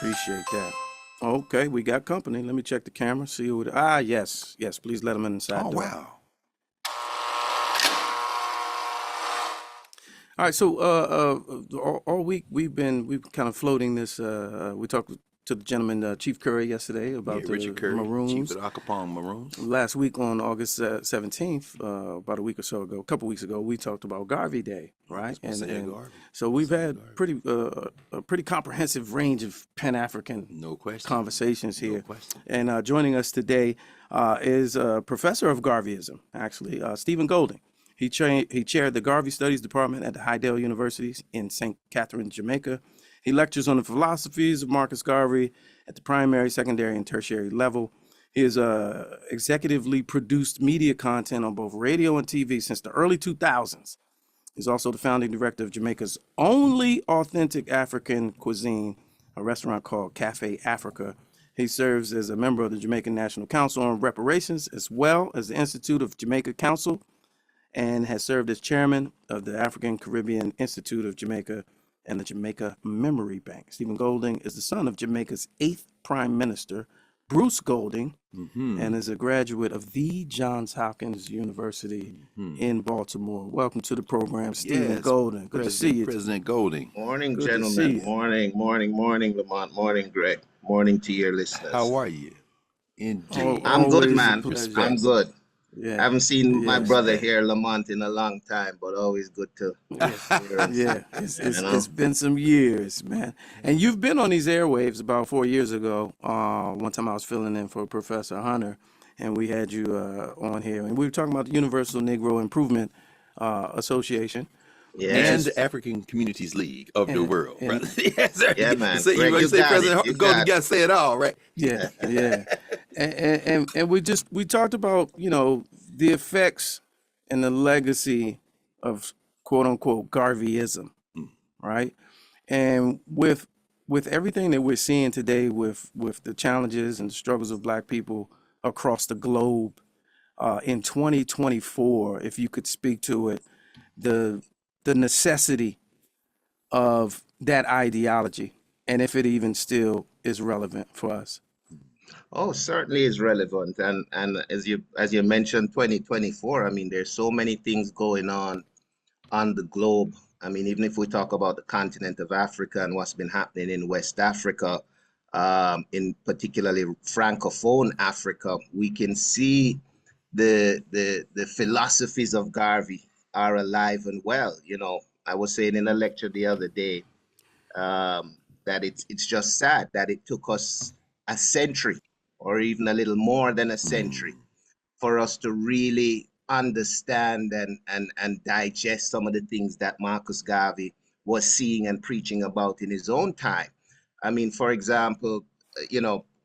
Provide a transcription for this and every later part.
Appreciate that. Okay, we got company. Let me check the camera, see who yes. Yes, please let them in the side Oh, door. wow. All right, so all week we've kind of floating this. We talked to the gentleman, Chief Curry, yesterday Yeah, about Richard the Curry, Chief Maroons. of the Acapulco Maroons. Last week on August 17th, about a week or so ago, a couple weeks ago, we talked about Garvey Day, right? And Garvey. so we've had Garvey. a pretty comprehensive range of Pan-African No question. conversations No here. question. And joining us today is a professor of Garveyism, actually, Stephen Golding. He chaired the Garvey Studies Department at the Hydale University in St. Catherine, Jamaica. He lectures on the philosophies of Marcus Garvey at the primary, secondary, and tertiary level. He has executively produced media content on both radio and TV since the early 2000s. He's also the founding director of Jamaica's only authentic African cuisine, a restaurant called Cafe Africa. He serves as a member of the Jamaican National Council on Reparations, as well as the Institute of Jamaica Council, and has served as chairman of the African Caribbean Institute of Jamaica and the Jamaica Memory Bank. Stephen Golding is the son of Jamaica's 8th Prime Minister, Bruce Golding, and is a graduate of the Johns Hopkins University in Baltimore. Welcome to the program, Stephen Golding. Good to see you. President Golding. Morning, Good to gentlemen. see you. Morning, Lamont. Morning, Greg. Morning to your listeners. How are you? Indeed. I'm good, Always a man. pleasure. I'm good. Yeah. I haven't seen my Yes. brother here, Lamont, in a long time, but always good to hear him. Yeah, it's know? been some years, man. And you've been on these airwaves about 4 years ago. One time I was filling in for Professor Hunter, and we had you on here, and we were talking about the Universal Negro Improvement Association. Yes. And the African Communities League of the world, and- brother. Yes, sir. Yeah, man. So Greg, you you say got President it. You Golding got got to say it all, right? Yeah, yeah. And we talked about, the effects and the legacy of quote unquote Garveyism, right? And with everything that we're seeing today with the challenges and the struggles of Black people across the globe, in 2024, if you could speak to it, the necessity of that ideology, and if it even still is relevant for us. Oh, certainly is relevant. And as you mentioned, 2024, I mean, there's so many things going on the globe. I mean, even if we talk about the continent of Africa and what's been happening in West Africa, in particularly Francophone Africa, we can see the philosophies of Garvey are alive and well. You know, I was saying in a lecture the other day that it's just sad that it took us a century or even a little more than a century for us to really understand and digest some of the things that Marcus Garvey was seeing and preaching about in his own time. I mean, for example,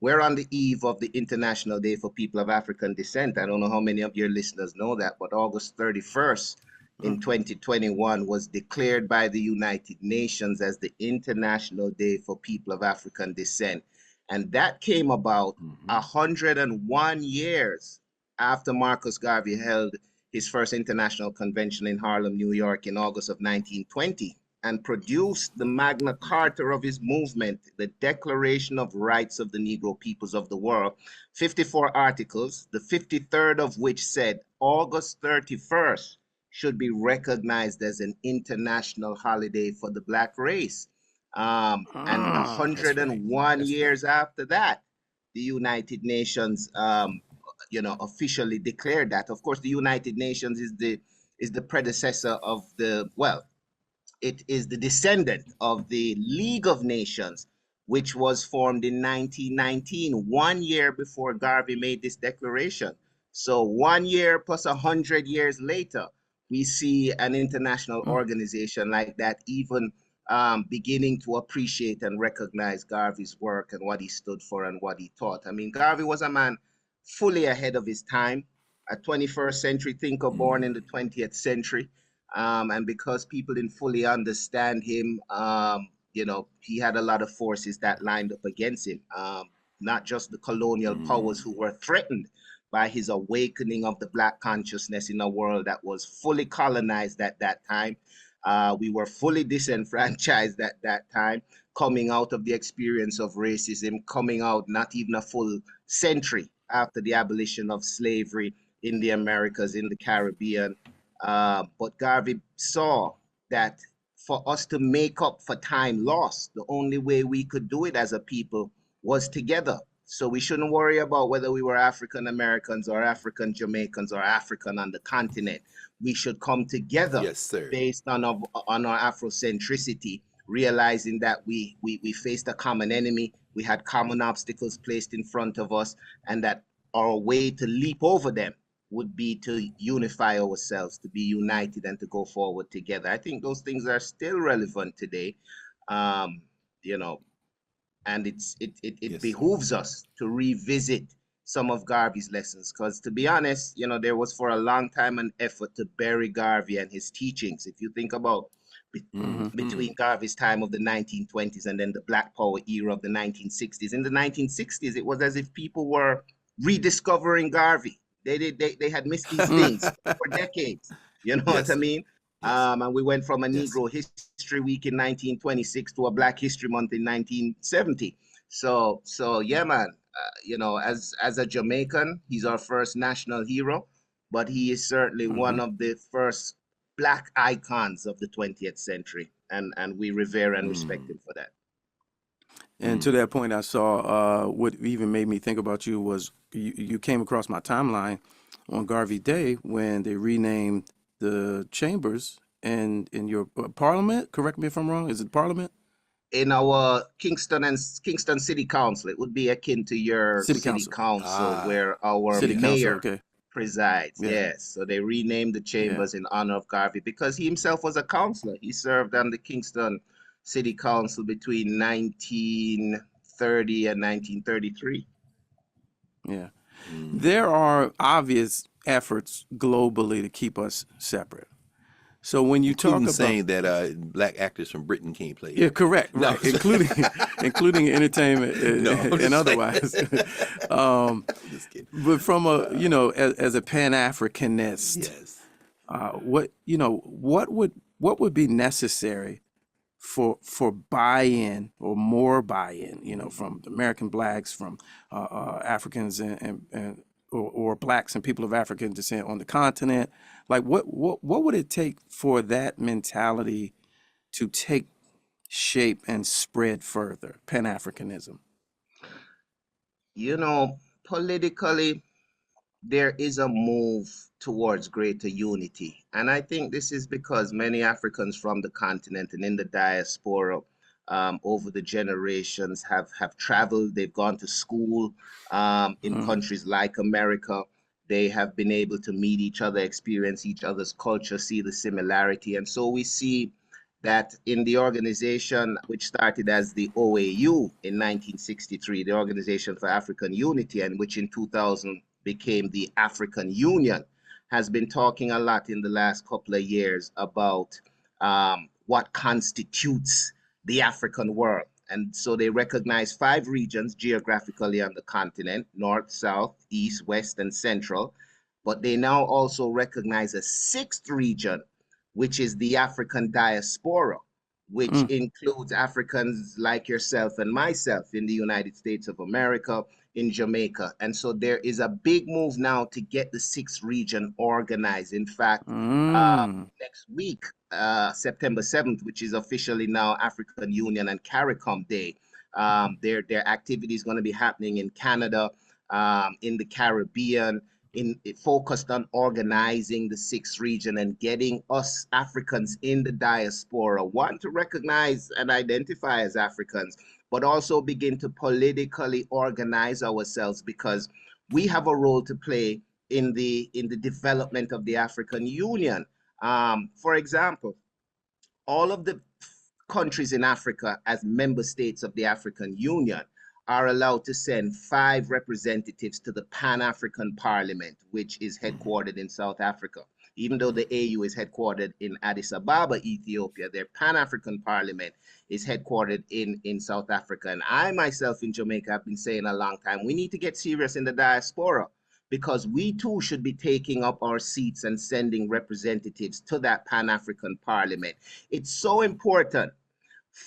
we're on the eve of the International Day for People of African Descent. I don't know how many of your listeners know that, but August 31st in 2021 was declared by the United Nations as the International Day for People of African Descent. And that came about 101 years after Marcus Garvey held his first international convention in Harlem, New York in August of 1920 and produced the Magna Carta of his movement, the Declaration of Rights of the Negro Peoples of the World, 54 articles, the 53rd of which said August 31st should be recognized as an international holiday for the Black race. And 101 years after that, the United Nations officially declared that. Of course, the United Nations is the predecessor of it is the descendant of the League of Nations, which was formed in 1919, 1 year before Garvey made this declaration. So 1 year plus 100 years later, we see an international organization like that even beginning to appreciate and recognize Garvey's work and what he stood for and what he taught. I mean, Garvey was a man fully ahead of his time, a 21st century thinker born in the 20th century. And because people didn't fully understand him, he had a lot of forces that lined up against him, not just the colonial powers who were threatened by his awakening of the Black consciousness in a world that was fully colonized at that time. We were fully disenfranchised at that time. coming out of the experience of racism, coming out not even a full century after the abolition of slavery in the Americas, in the Caribbean. But Garvey saw that for us to make up for time lost, the only way we could do it as a people was together. So we shouldn't worry about whether we were African Americans or African Jamaicans or African on the continent. We should come together Yes, sir. based on our Afrocentricity, realizing that we faced a common enemy, we had common obstacles placed in front of us, and that our way to leap over them would be to unify ourselves, to be united, and to go forward together. I think those things are still relevant today, you know, and it Yes, sir. behooves us to revisit some of Garvey's lessons, because to be honest, you know, there was for a long time an effort to bury Garvey and his teachings. If you think about between Garvey's time of the 1920s and then the Black Power era of the 1960s. In the 1960s, it was as if people were rediscovering Garvey. They had missed these things for decades. You know Yes, what I sir. mean? Yes. And we went from a Yes. Negro History Week in 1926 to a Black History Month in 1970. So yeah, man. You know, as a Jamaican, he's our first national hero, but he is certainly one of the first Black icons of the 20th century, and we revere and respect him for that. And to that point, I saw what even made me think about you was you came across my timeline on Garvey Day when they renamed the chambers in your parliament. Correct me if I'm wrong. Is it parliament? In our Kingston City Council, it would be akin to your City city Council. council, where our City Council. mayor Okay. presides. Yeah. Yes, so they renamed the chambers in honor of Garvey because he himself was a councillor. He served on the Kingston City Council between 1930 and 1933. Yeah. There are obvious efforts globally to keep us separate. So when you talk Including about saying that Black actors from Britain can't play. yeah, correct, No. right, including entertainment No, I'm and just otherwise. Just kidding. But from a as a Pan-Africanist, Yes. what would be necessary for buy-in or more buy-in, from the American Blacks, from Africans and or Blacks and people of African descent on the continent? Like what would it take for that mentality to take shape and spread further, Pan-Africanism? Politically, there is a move towards greater unity. And I think this is because many Africans from the continent and in the diaspora over the generations have traveled, they've gone to school in countries like America. They have been able to meet each other, experience each other's culture, see the similarity. And so we see that in the organization, which started as the OAU in 1963, the Organization for African Unity, and which in 2000 became the African Union, has been talking a lot in the last couple of years about what constitutes the African world. And so they recognize 5 regions geographically on the continent: North, South, East, West, and Central. But they now also recognize a 6th region, which is the African diaspora, which includes Africans like yourself and myself in the United States of America, in Jamaica. And so there is a big move now to get the 6th region organized. In fact, next week, September 7th, which is officially now African Union and CARICOM Day, their activity is going to be happening in Canada, in the Caribbean, focused on organizing the 6th region and getting us Africans in the diaspora, one, to recognize and identify as Africans, but also begin to politically organize ourselves, because we have a role to play in the development of the African Union. For example, all of the countries in Africa as member states of the African Union are allowed to send 5 representatives to the Pan-African Parliament, which is headquartered in South Africa. Even though the AU is headquartered in Addis Ababa, Ethiopia, their Pan-African Parliament is headquartered in South Africa. And I myself in Jamaica have been saying a long time, we need to get serious in the diaspora, because we too should be taking up our seats and sending representatives to that Pan-African Parliament. It's so important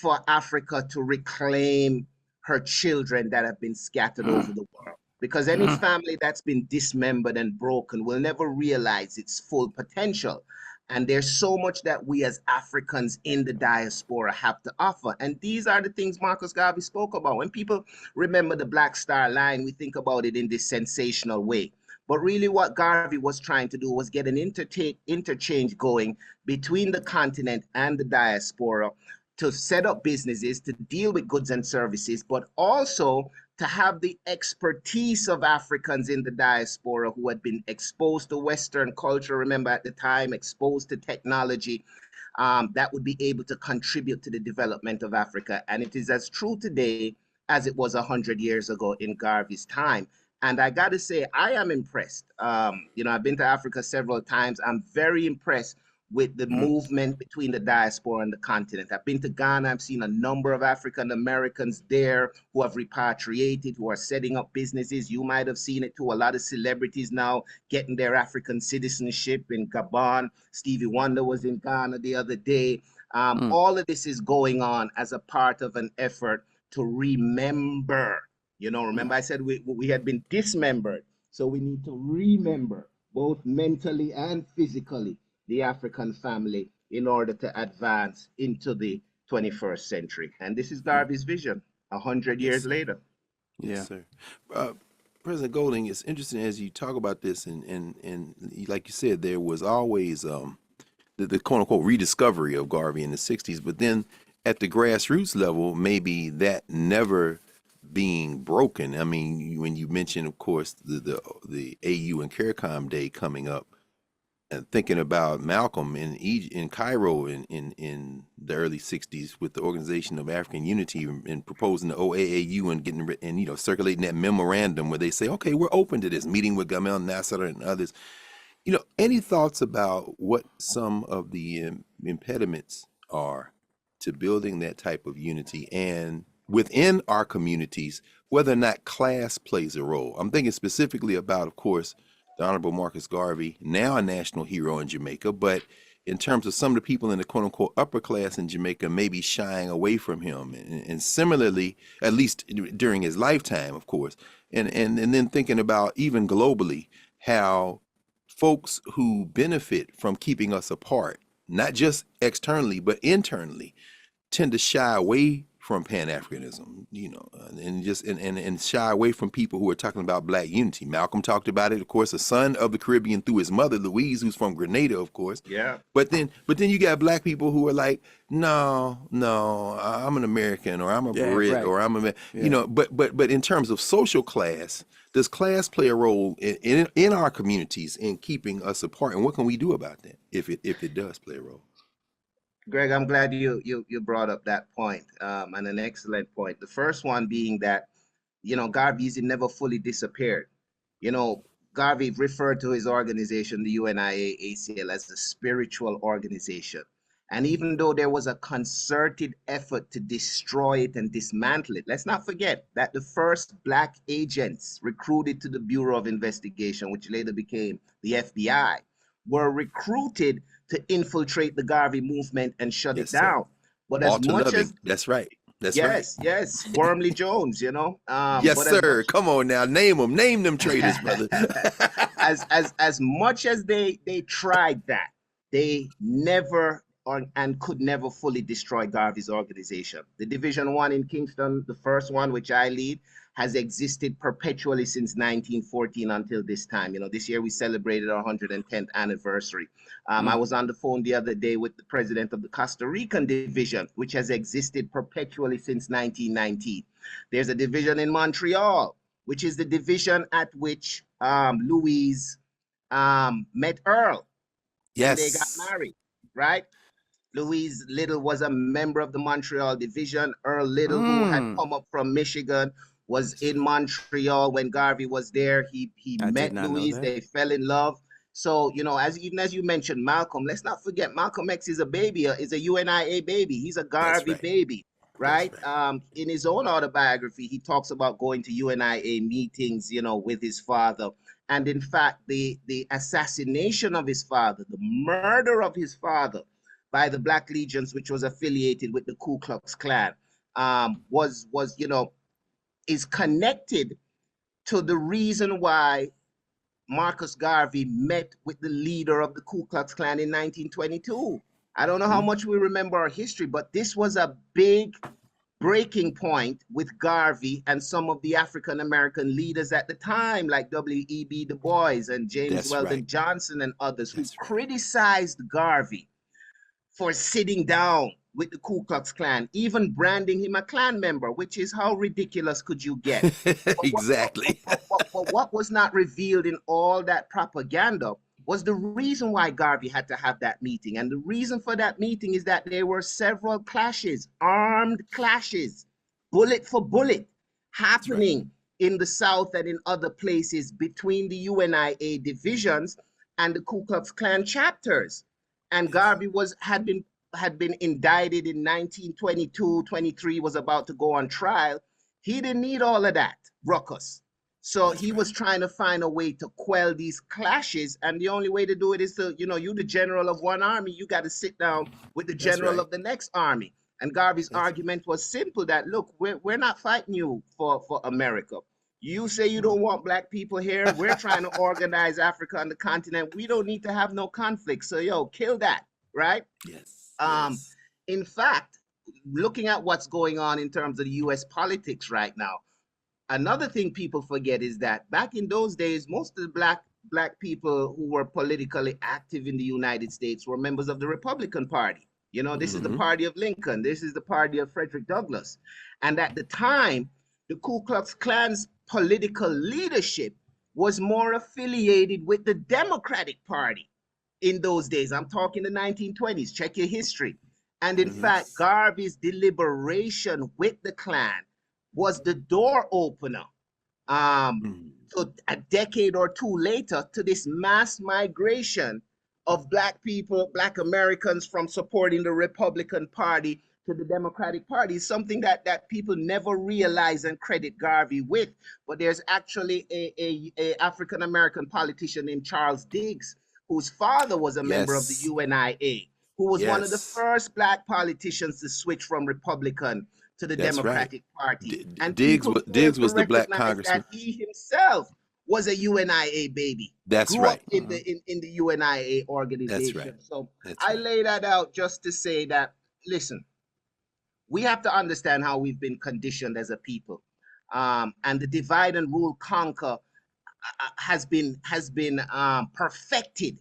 for Africa to reclaim her children that have been scattered over the world. Because any family that's been dismembered and broken will never realize its full potential. And there's so much that we as Africans in the diaspora have to offer. And these are the things Marcus Garvey spoke about. When people remember the Black Star Line, we think about it in this sensational way. But really what Garvey was trying to do was get an interchange going between the continent and the diaspora to set up businesses, to deal with goods and services, but also to have the expertise of Africans in the diaspora who had been exposed to Western culture, remember at the time, exposed to technology, that would be able to contribute to the development of Africa. And it is as true today as it was 100 years ago in Garvey's time. And I got to say, I am impressed. I've been to Africa several times. I'm very impressed with the movement between the diaspora and the continent. I've been to Ghana. I've seen a number of African Americans there who have repatriated, who are setting up businesses. You might have seen it too. A lot of celebrities now getting their African citizenship in Gabon. Stevie Wonder was in Ghana the other day. All of this is going on as a part of an effort to remember. Remember I said we had been dismembered. So we need to remember both mentally and physically the African family in order to advance into the 21st century. And this is Garvey's vision 100 years later. Yes, sir. President Golding, it's interesting as you talk about this, and like you said, there was always the quote unquote rediscovery of Garvey in the 60s, but then at the grassroots level, maybe that never being broken. I mean, when you mentioned, of course, the AU and CARICOM Day coming up, and thinking about Malcolm in Cairo in the early 60s with the Organization of African Unity and proposing the OAAU and circulating that memorandum where they say, okay, we're open to this, meeting with Gamal Nasser and others. Any thoughts about what some of the impediments are to building that type of unity, and within our communities, whether or not class plays a role? I'm thinking specifically about, of course, the Honorable Marcus Garvey, now a national hero in Jamaica, but in terms of some of the people in the quote unquote upper class in Jamaica maybe shying away from him. And similarly, at least during his lifetime, of course, and then thinking about even globally, how folks who benefit from keeping us apart, not just externally, but internally, tend to shy away from Pan-Africanism, and shy away from people who are talking about Black unity. Malcolm talked about it, of course, a son of the Caribbean through his mother, Louise, who's from Grenada, of course. Yeah. But then you got Black people who are like, no, I'm an American, or I'm a Brit, right, or I'm a, but in terms of social class, does class play a role in our communities in keeping us apart? And what can we do about that if it does play a role? Greg, I'm glad you brought up that point, and an excellent point. The first one being that, Garveyism never fully disappeared. Garvey referred to his organization, the UNIA-ACL, as a spiritual organization. And even though there was a concerted effort to destroy it and dismantle it, let's not forget that the first Black agents recruited to the Bureau of Investigation, which later became the FBI, were recruited to infiltrate the Garvey movement and shut it down. But as much as that's right. Yes, Wormley Jones, yes, sir. Come on now, name them traitors, brother. as much as they tried that, they never and could never fully destroy Garvey's organization. The Division 1 in Kingston, the first one, which I lead, has existed perpetually since 1914 until this time. This year we celebrated our 110th anniversary. I was on the phone the other day with the president of the Costa Rican division, which has existed perpetually since 1919. There's a division in Montreal, which is the division at which Louise met Earl. Yes. And they got married, right? Louise Little was a member of the Montreal division. Earl Little, who had come up from Michigan, was in Montreal when Garvey was there. He met Louise. They fell in love. So, as you mentioned, Malcolm, let's not forget Malcolm X is a baby, is a UNIA baby. He's a Garvey baby, right? In his own autobiography, he talks about going to UNIA meetings, with his father. And in fact, the assassination of his father, the murder of his father, by the Black Legions, which was affiliated with the Ku Klux Klan, is connected to the reason why Marcus Garvey met with the leader of the Ku Klux Klan in 1922. I don't know how much we remember our history, but this was a big breaking point with Garvey and some of the African American leaders at the time, like W.E.B. Du Bois and James Weldon Johnson and others, who criticized Garvey for sitting down with the Ku Klux Klan, even branding him a Klan member, which is how ridiculous could you get? Exactly. But what was not revealed in all that propaganda was the reason why Garvey had to have that meeting. And the reason for that meeting is that there were several clashes, armed clashes, bullet for bullet, happening in the South and in other places between the UNIA divisions and the Ku Klux Klan chapters. And Garvey had been indicted in 1922, 23, was about to go on trial. He didn't need all of that ruckus. So he was trying to find a way to quell these clashes. And the only way to do it is to, you the general of one army, you got to sit down with the general of the next army. And Garvey's argument was simple, that, look, we're not fighting you for America. You say you don't want Black people here. We're trying to organize Africa on the continent. We don't need to have no conflict. So, kill that, right? Yes. In fact, looking at what's going on in terms of the U.S. politics right now, another thing people forget is that back in those days, most of the black people who were politically active in the United States were members of the Republican Party. This is the party of Lincoln. This is the party of Frederick Douglass. And at the time, the Ku Klux Klan's political leadership was more affiliated with the Democratic Party in those days. I'm talking the 1920s. Check your history. And in fact, Garvey's deliberation with the Klan was the door opener to a decade or two later to this mass migration of Black people, Black Americans, from supporting the Republican Party to the Democratic Party. Something that people never realize and credit Garvey with. But there's actually a African American politician named Charles Diggs, whose father was a member of the UNIA, who was one of the first Black politicians to switch from Republican to the Democratic Party. And Diggs was the Black congressman. That he himself was a UNIA baby. That's Grew right. up in the UNIA organization. That's right. So I lay that out just to say that, listen, we have to understand how we've been conditioned as a people. And the divide and rule conquer has been perfected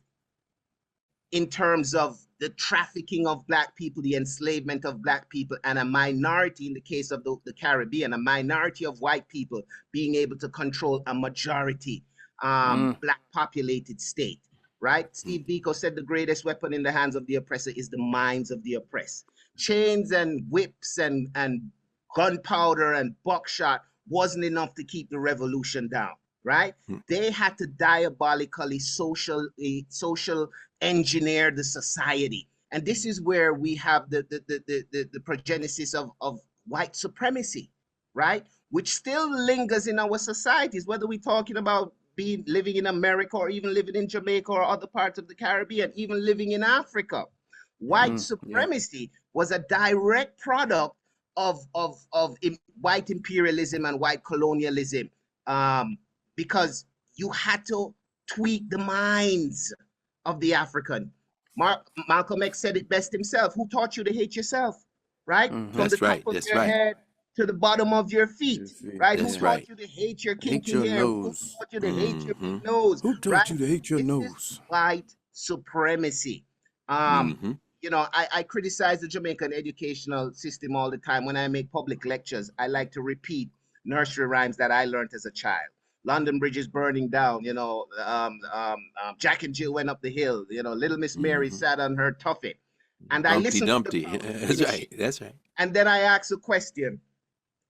in terms of the trafficking of Black people, the enslavement of Black people, and a minority, in the case of the Caribbean, a minority of white people being able to control a majority Black populated state, right? Steve Biko said the greatest weapon in the hands of the oppressor is the minds of the oppressed. Chains and whips and gunpowder and buckshot wasn't enough to keep the revolution down, right? They had to diabolically social engineer the society. And this is where we have the progenesis of white supremacy, right? Which still lingers in our societies, whether we're talking about living in America or even living in Jamaica or other parts of the Caribbean, even living in Africa. White supremacy was a direct product of white imperialism and white colonialism, because you had to tweak the minds of the African. Malcolm X said it best himself. Who taught you to hate yourself, right? From the top of your head to the bottom of your feet, right? Who taught you to hate your kinky hair? Who taught you to hate your big nose? Who taught you to hate your nose? This is white supremacy. I criticize the Jamaican educational system all the time. When I make public lectures, I like to repeat nursery rhymes that I learned as a child. London Bridge is burning down, Jack and Jill went up the hill, Little Miss Mary sat on her tuffet. And I listened Dumpty. That's right. And then I asked a question,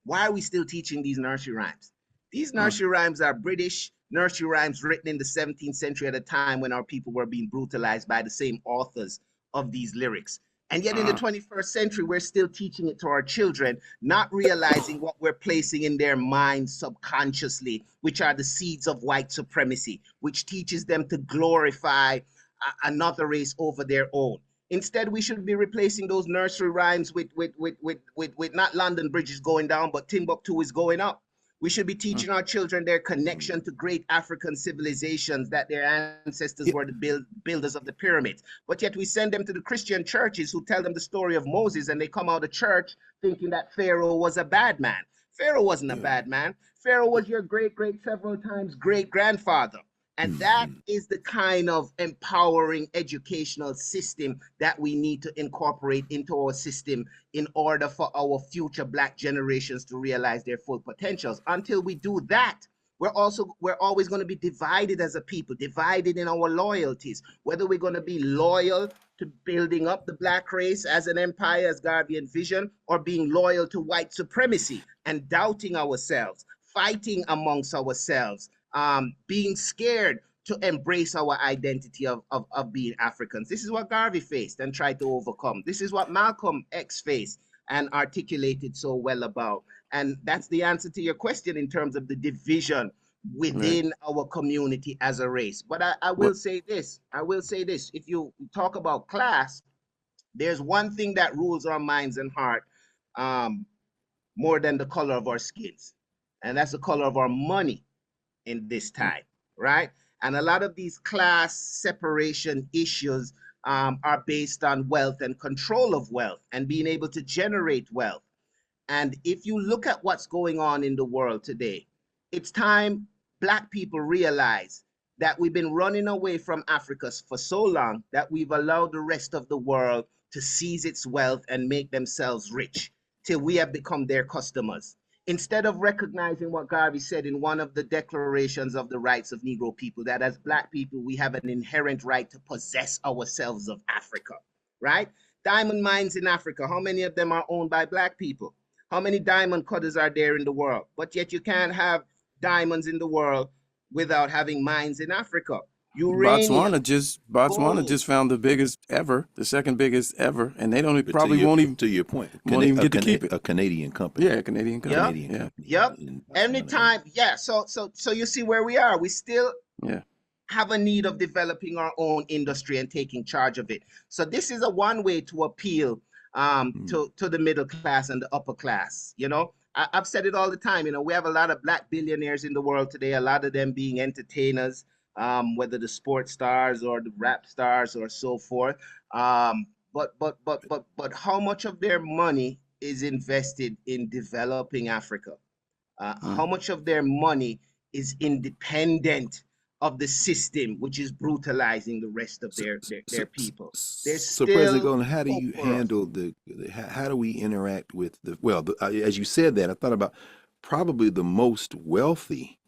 why are we still teaching these nursery rhymes? These nursery rhymes are British nursery rhymes written in the 17th century at a time when our people were being brutalized by the same authors of these lyrics. And yet in the 21st century, we're still teaching it to our children, not realizing what we're placing in their minds subconsciously, which are the seeds of white supremacy, which teaches them to glorify another race over their own. Instead, we should be replacing those nursery rhymes with not London Bridge is going down, but Timbuktu is going up. We should be Mm. teaching our children their connection to great African civilizations, that their ancestors Yeah. were the builders of the pyramids. But yet we send them to the Christian churches who tell them the story of Moses, and they come out of church thinking that Pharaoh was a bad man. Pharaoh wasn't a Yeah. bad man. Pharaoh was your great, several times great grandfather. And that is the kind of empowering educational system that we need to incorporate into our system in order for our future Black generations to realize their full potentials. Until we do that, we're always going to be divided as a people, divided in our loyalties, whether we're going to be loyal to building up the Black race as an empire, as Garvey envisioned, or being loyal to white supremacy and doubting ourselves, fighting amongst ourselves, being scared to embrace our identity of being Africans. This is what Garvey faced and tried to overcome. This is what Malcolm X faced and articulated so well about. And that's the answer to your question in terms of the division within our community as a race. But I will say this. If you talk about class, there's one thing that rules our minds and heart more than the color of our skins. And that's the color of our money in this time, right? And a lot of these class separation issues are based on wealth and control of wealth and being able to generate wealth. And if you look at what's going on in the world today, it's time Black people realize that we've been running away from Africa for so long that we've allowed the rest of the world to seize its wealth and make themselves rich till we have become their customers. Instead of recognizing what Garvey said in one of the declarations of the rights of Negro people, that as Black people, we have an inherent right to possess ourselves of Africa, right? Diamond mines in Africa, how many of them are owned by Black people? How many diamond cutters are there in the world? But yet you can't have diamonds in the world without having mines in Africa. Uranium, Botswana gold. just found the biggest ever, the second biggest ever, and they don't But probably won't even to your point, won't even get to keep it. a Canadian company. Yeah, Canadian company. Canadian Yeah, company. Yep. in Botswana. Anytime, yeah. So you see where we are. We still yeah. have a need of developing our own industry and taking charge of it. So this is a one way to appeal to the middle class and the upper class. You know, I've said it all the time. You know, we have a lot of Black billionaires in the world today. A lot of them being entertainers, whether the sports stars or the rap stars or so forth. But how much of their money is invested in developing Africa? How much of their money is independent of the system, which is brutalizing the rest of their people? There's So President still Golden, how do you hope for us. handle how do we interact with as you said that, I thought about probably the most wealthy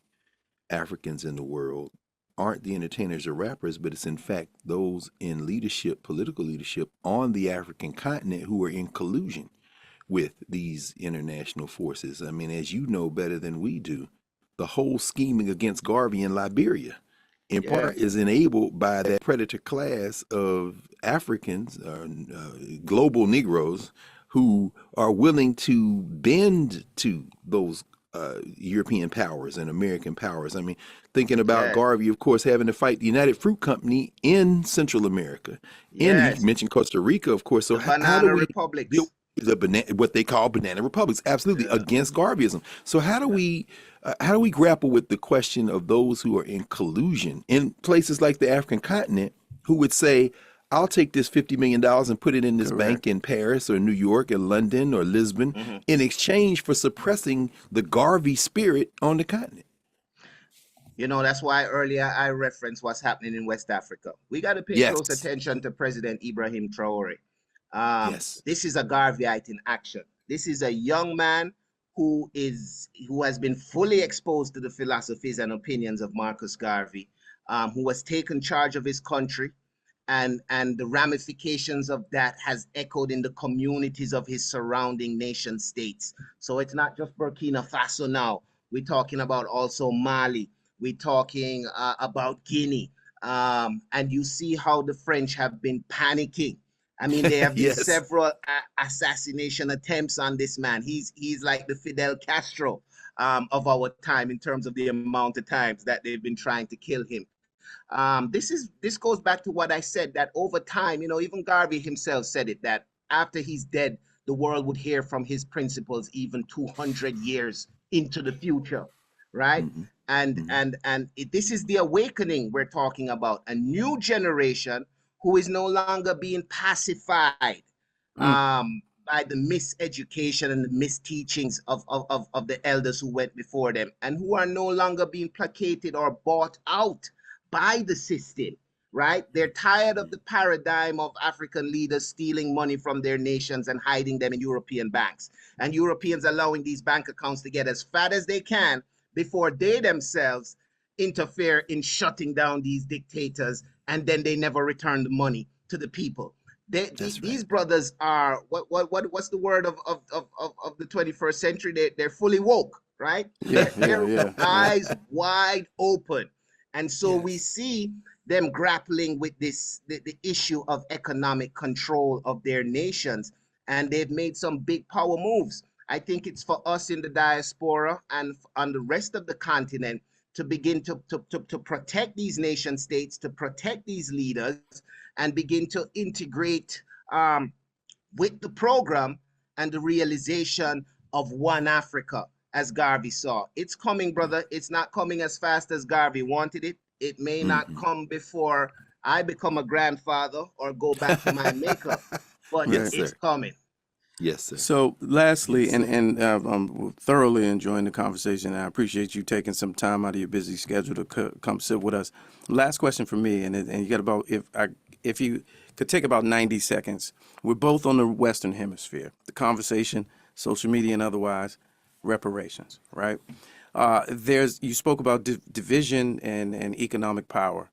Africans in the world aren't the entertainers or rappers, but it's in fact those in leadership, political leadership on the African continent who are in collusion with these international forces. I mean, as you know better than we do, the whole scheming against Garvey in Liberia, in part, is enabled by that predator class of Africans, global Negroes, who are willing to bend to those European powers and American powers. I mean, thinking about Garvey, of course, having to fight the United Fruit Company in Central America. And he mentioned Costa Rica, of course. So how do Banana we republics. deal what they call banana republics? Absolutely, against Garveyism. So how do we grapple with the question of those who are in collusion in places like the African continent, who would say, I'll take this $50 million and put it in this bank in Paris or New York or London or Lisbon in exchange for suppressing the Garvey spirit on the continent? You know, that's why earlier I referenced what's happening in West Africa. We got to pay close attention to President Ibrahim Traore. This is a Garveyite in action. This is a young man who has been fully exposed to the philosophies and opinions of Marcus Garvey, who has taken charge of his country, and the ramifications of that has echoed in the communities of his surrounding nation states. So it's not just Burkina Faso now. We're talking about also Mali. We're talking about Guinea. And you see how the French have been panicking. I mean, there have been several assassination attempts on this man. He's like the Fidel Castro of our time in terms of the amount of times that they've been trying to kill him. This goes back to what I said, that over time, even Garvey himself said it, that after he's dead, the world would hear from his principles even 200 years into the future, right? Hmm. This is the awakening we're talking about, a new generation who is no longer being pacified Mm. by the miseducation and the misteachings of the elders who went before them, and who are no longer being placated or bought out by the system, right? They're tired of the paradigm of African leaders stealing money from their nations and hiding them in European banks, and Europeans allowing these bank accounts to get as fat as they can before they themselves interfere in shutting down these dictators, and then they never return the money to the people. That's These right. brothers are what's the word of the 21st century? They're fully woke, right? Yeah, yeah, They're yeah, yeah. eyes wide open, and so we Yes. see them grappling with the issue of economic control of their nations, and they've made some big power moves. I think it's for us in the diaspora and on the rest of the continent to begin to protect these nation states, to protect these leaders, and begin to integrate with the program and the realization of one Africa, as Garvey saw. It's coming, brother. It's not coming as fast as Garvey wanted it. It may not Hmm. come before I become a grandfather or go back to my maker, but Yes, Right. it's sir. coming. Yes, sir. So, Yes, lastly, and sir. I'm thoroughly enjoying the conversation. I appreciate you taking some time out of your busy schedule to come sit with us. Last question for me, and you got about, if you could take about 90 seconds. We're both on the Western Hemisphere. The conversation, social media and otherwise, reparations, right? You spoke about division and economic power.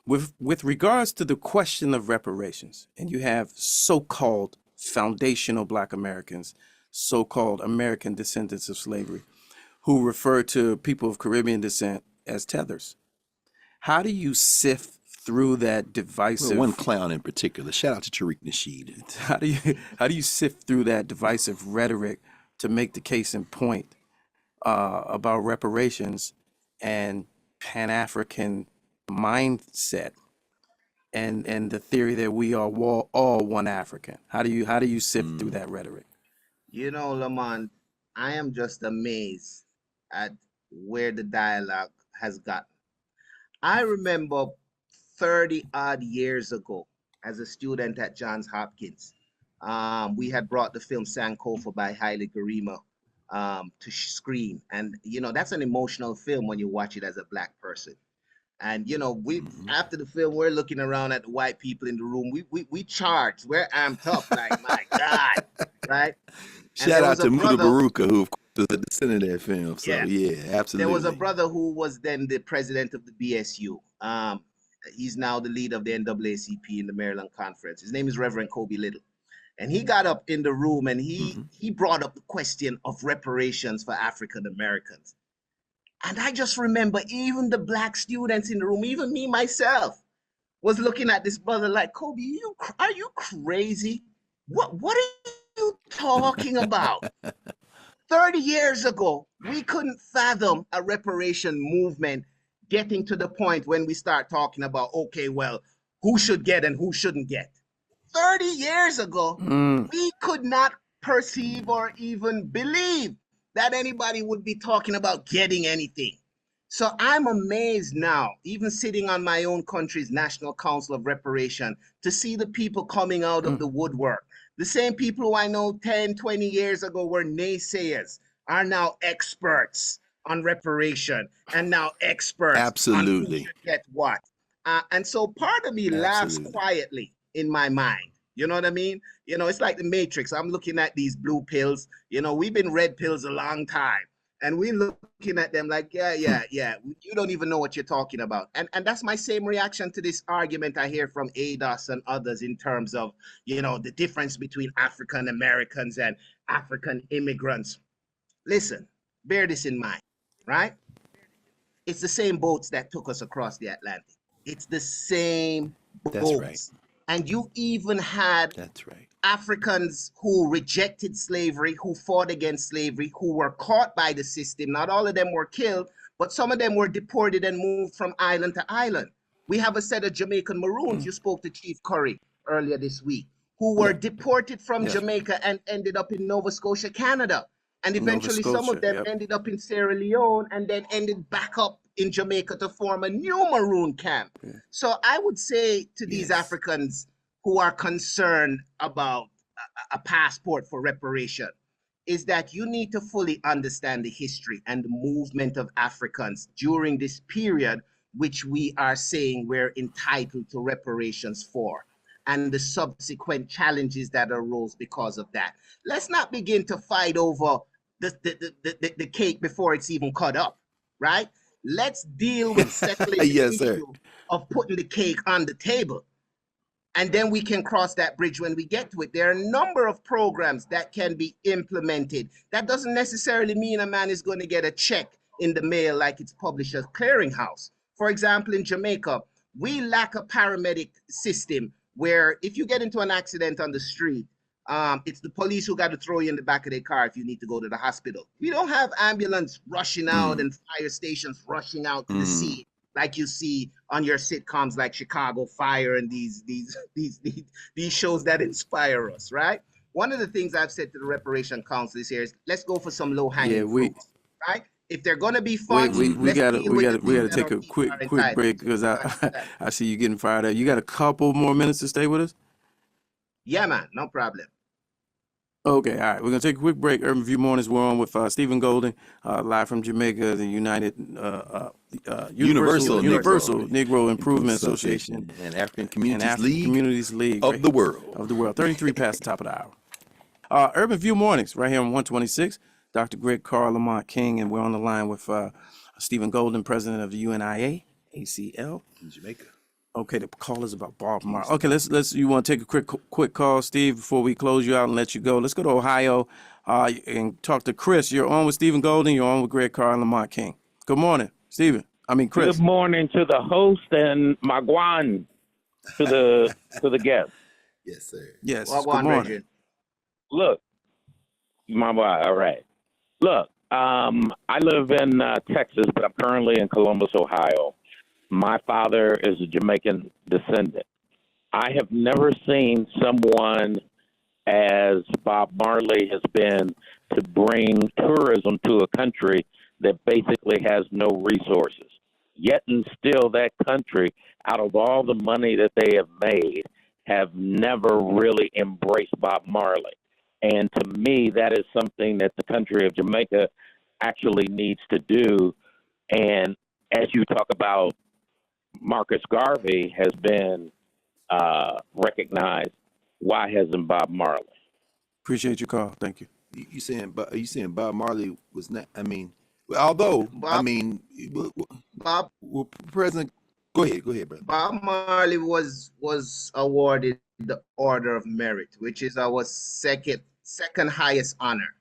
With regards to the question of reparations, and you have so-called foundational Black Americans, so-called American descendants of slavery, who refer to people of Caribbean descent as tethers. How do you sift through that Well, one divisive? clown in particular. Shout out to Tariq Nasheed. How do you sift through that divisive rhetoric to make the case in point about reparations and Pan African mindset and the theory that we are all one African? How do you sift through Mm. that rhetoric? Lamont, I am just amazed at where the dialogue has gotten. I remember 30 odd years ago, as a student at Johns Hopkins, we had brought the film Sankofa by Haile Garima to screen. And, that's an emotional film when you watch it as a Black person. And, we Hmm. after the film, we're looking around at the white people in the room. We charged, we're amped up, like, my God, right? And Shout there out was a to Muda brother, Baruka, who of course was a descendant of that film. So yeah, yeah, there was a absolutely. brother who was then the president of the BSU. He's now the leader of the NAACP in the Maryland Conference. His name is Reverend Kobe Little. And he got up in the room and he Hmm. he brought up the question of reparations for African Americans. And I just remember even the Black students in the room, even me myself, was looking at this brother like, Kobe, are you crazy? What are you talking about? 30 years ago, we couldn't fathom a reparation movement getting to the point when we start talking about, okay, well, who should get and who shouldn't get. 30 years ago, Mm, we could not perceive or even believe that anybody would be talking about getting anything. So I'm amazed now, even sitting on my own country's National Council of Reparation, to see the people coming out of mm, the woodwork. The same people who I know 10, 20 years ago were naysayers are now experts on reparation and now experts on who Absolutely. should get what. And so part of me laughs Absolutely. quietly in my mind. You know what I mean? It's like the Matrix. I'm looking at these blue pills. We've been red pills a long time. And we're looking at them like, yeah, hmm, yeah, yeah. You don't even know what you're talking about. And that's my same reaction to this argument I hear from ADOS and others in terms of, the difference between African Americans and African immigrants. Listen, bear this in mind, right? It's the same boats that took us across the Atlantic. It's the same That's right. boats. And you even had That's right. Africans who rejected slavery, who fought against slavery, who were caught by the system. Not all of them were killed, but some of them were deported and moved from island to island. We have a set of Jamaican Maroons. You spoke to Chief Curry earlier this week, who were Yeah. deported from Yeah. Jamaica and ended up in Nova Scotia, Canada. And Nova eventually some of Scotia. them Yep. ended up in Sierra Leone and then ended back up in Jamaica to form a new Maroon camp. Yeah. So I would say to these Yes. Africans who are concerned about a passport for reparation is that you need to fully understand the history and the movement of Africans during this period, which we are saying we're entitled to reparations for, and the subsequent challenges that arose because of that. Let's not begin to fight over the cake before it's even cut up, right? Let's deal with settling the Yes, sir. issue of putting the cake on the table. And then we can cross that bridge when we get to it. There are a number of programs that can be implemented. That doesn't necessarily mean a man is going to get a check in the mail like it's Publishers Clearinghouse. For example, in Jamaica, we lack a paramedic system where if you get into an accident on the street, it's the police who got to throw you in the back of their car if you need to go to the hospital. We don't have ambulance rushing out and fire stations rushing out to the scene like you see on your sitcoms like Chicago Fire and these shows that inspire us, right? One of the things I've said to the Reparation Council this year is let's go for some low-hanging fruits, right? If they're going to be funds, we gotta take a quick quick break because I see you getting fired up. You got a couple more minutes to stay with us? Yeah, man, no problem. Okay, all right. We're gonna take a quick break. Urban View Mornings. We're on with Stephen Golding, live from Jamaica, the Universal Negro Improvement Association and African and Communities African League Communities League of the world. 33 past the top of the hour. Urban View Mornings, right here on 126. Dr. Greg Carl Lamont King, and we're on the line with Stephen Golding, president of the UNIA, ACL. In Jamaica. Okay, the call is about Bob Marley. Okay, let's. You want to take a quick call, Steve, before we close you out and let you go. Let's go to Ohio and talk to Chris. You're on with Stephen Golding. You're on with Greg Carl and Lamont King. Good morning, Stephen. Chris. Good morning to the host and Magwan to the guest. Yes, sir. Yes. Well, good morning. Look, my boy. All right. Look, I live in Texas, but I'm currently in Columbus, Ohio. My father is a Jamaican descendant. I have never seen someone as Bob Marley has been to bring tourism to a country that basically has no resources. Yet and still that country, out of all the money that they have made, have never really embraced Bob Marley. And to me, that is something that the country of Jamaica actually needs to do. And as you talk about, Marcus Garvey has been recognized. Why hasn't Bob Marley? Appreciate your call. Thank you. You saying Bob Marley was not? I mean, although Bob President, go ahead, brother. Bob Marley was awarded the Order of Merit, which is our second highest honor,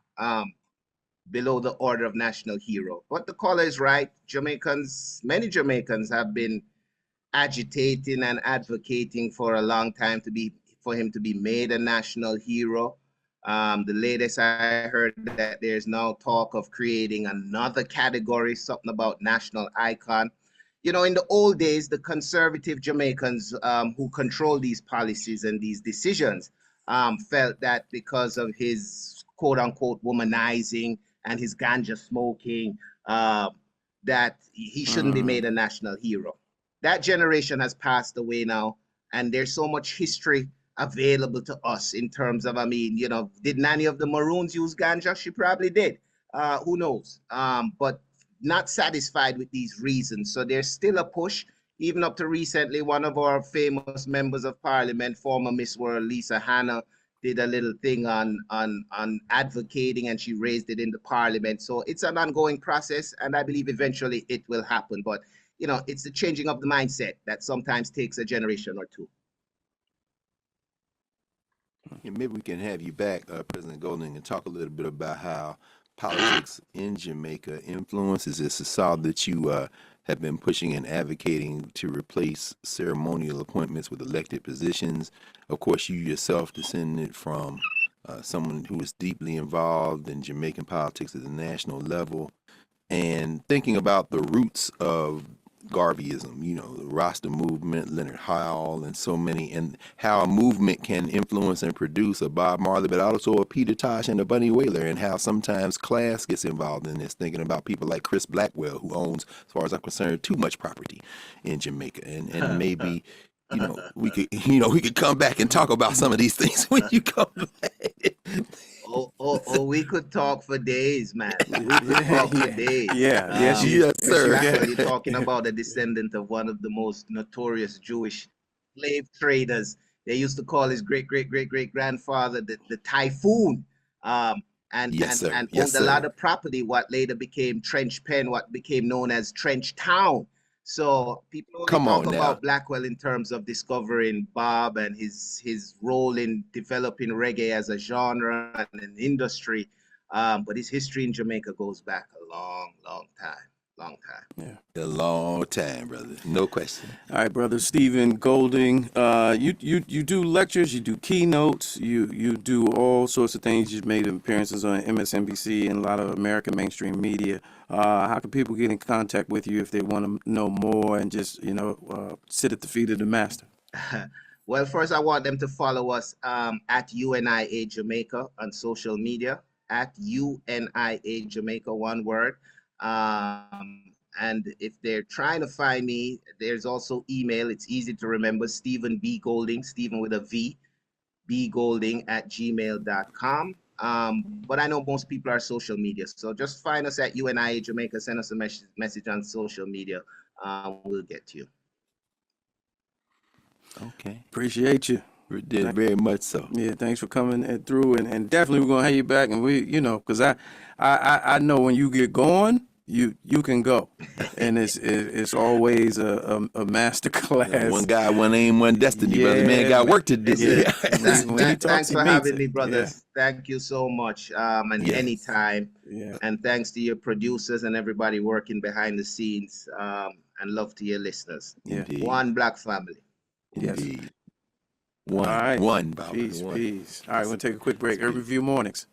below the Order of National Hero. But the caller is right. Many Jamaicans have been agitating and advocating for a long time for him to be made a national hero. The latest I heard that there's now talk of creating another category, something about national icon. You know, in the old days, the conservative Jamaicans who control these policies and these decisions felt that because of his quote unquote womanizing and his ganja smoking, that he shouldn't be made a national hero. That generation has passed away now, and there's so much history available to us in terms of, did any of the Maroons use ganja? She probably did. Who knows? But not satisfied with these reasons. So there's still a push. Even up to recently, one of our famous members of parliament, former Miss World, Lisa Hanna, did a little thing on advocating, and she raised it in the parliament. So it's an ongoing process, and I believe eventually it will happen. But it's the changing of the mindset that sometimes takes a generation or two. Yeah, maybe we can have you back, President Golding, and talk a little bit about how politics in Jamaica influences this. I saw that you have been pushing and advocating to replace ceremonial appointments with elected positions. Of course, you yourself descended from someone who was deeply involved in Jamaican politics at the national level. And thinking about the roots of Garveyism, you know, the Rasta movement, Leonard Howell, and so many, and how a movement can influence and produce a Bob Marley, but also a Peter Tosh and a Bunny Wailer, and how sometimes class gets involved in this, thinking about people like Chris Blackwell, who owns, as far as I'm concerned, too much property in Jamaica. And maybe, you know, we could come back and talk about some of these things when you come back. We could talk for days, man. We could talk for days. Yes, Yes, sir. Blackwell, you're talking about a descendant of one of the most notorious Jewish slave traders. They used to call his great grandfather the Typhoon. And Yes, sir. and Yes, owned a lot sir. of property, what later became Trench Pen, what became known as Trench Town. So people only Come talk on now. about Blackwell in terms of discovering Bob and his role in developing reggae as a genre and an industry. But his history in Jamaica goes back a long time. A long time, brother. No question. All right, brother Stephen Golding. You do lectures, you do keynotes, you do all sorts of things. You've made appearances on MSNBC and a lot of American mainstream media. How can people get in contact with you if they want to know more and just sit at the feet of the master? Well, first I want them to follow us at UNIA Jamaica on social media, at UNIA Jamaica, one word. And if they're trying to find me, there's also email. It's easy to remember, Stephen B. Golding, Stephen with a V, bgolding@gmail.com. But I know most people are social media. So just find us at UNIA Jamaica, send us a message on social media. We'll get to you. Okay. Appreciate you. We did very much so. Yeah, thanks for coming through, and definitely we're gonna have you back, and because I know when you get going, you can go, and it's always a master class. One guy, one aim, one destiny, brother. Man got work to do. Yeah. When he talks, Thanks he for means having it. me, brothers. Thank you so much. And Yes. anytime. Yeah. And thanks to your producers and everybody working behind the scenes. And love to your listeners. Yeah. Indeed. One black family. Yes. Indeed. One. All right. One, Bob. Peace, One. peace. All right, we're gonna take a quick break. Urban View Mornings.